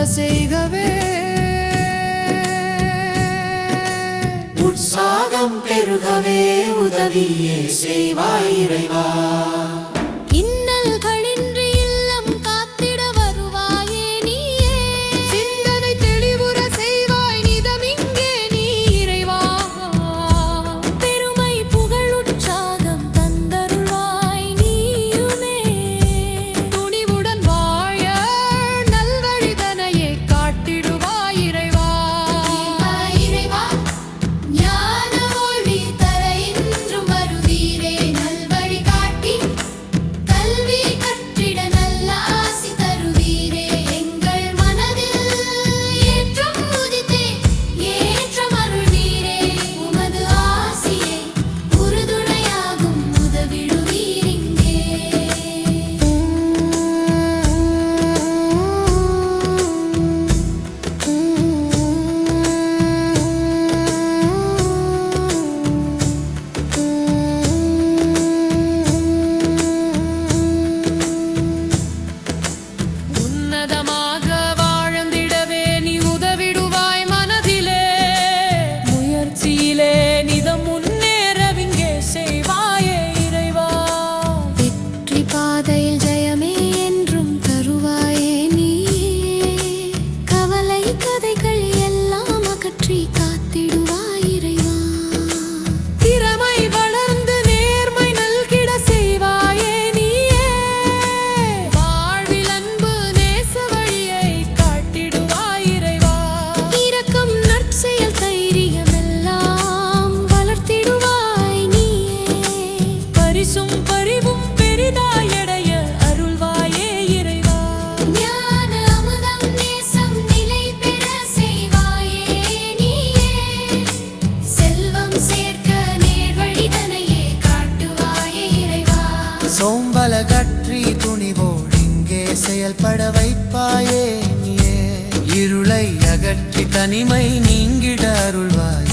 செய்கவே உற்சாகம் பெருகவே உதவியே செய்வாய் இறைவா. இன்னல்களின்றி இல்லம் காத்திட வருவாயே நீயே. சிந்தனை தெளிவுற செய்வாய் நிதமிங்கே நீ இறைவா. பெருமை புகழ் உற்சாகம் தந்தருள்வாய் நீயுமே. துணிவுடன் வாழ நல்வழிதனையே காட்டிடுவாய் இறைவா. இறைவா ஞான ஒளி தர இன்றும் வருவீரே. நல்வழி காட்டி கல்வி கற்றிட நல்ல ஆசி தருவீரே. எங்கள் மனதில் ஏற்றம் உதித்தே ஏற்றம் அருள்வீரே. உமது ஆசியை உறுதுணையாகும் உதவிடுவீரிங்கே. உன்னதமாக வாழ்ந்திடவே நீ உதவிடுவாய் மனதிலே. முயற்சியிலே நிதம் முன்னேறவிங்கே செய்வாயே இறைவா. வெற்றி பாதையில் ஜெயமே என்றும் தருவாயே நீயே. கவலை கதைகள் எல்லாம் அகற்றி காத்திடுவாய் இறைவா. திறமை வளர்ந்து நேர்மை நல்கிட செய்வாயே நீயே. வாழ்வில் அன்பு நேச வழியை காட்டிடுவாய் இறைவா. இரக்கம் நற்செயல் தைரியம் எல்லாம் வளர்த்திடுவாய் நீயே. பரிசும் பரிவும் பெரிதாய் அடைய அருள்வாயே இறைவா. ஞான அமுதம் நேசம் நிலை பெற செய்வாயே நீயே. செல்வம் சேர்க்க நேர்வழிதனையே காட்டுவாயே இறைவா. சோம்பல கற்றி துணிவோடு இங்கே செயல்பட வைப்பாயே நீயே. இருளை அகற்றி தனிமை நீங்கிட அருள்வாய்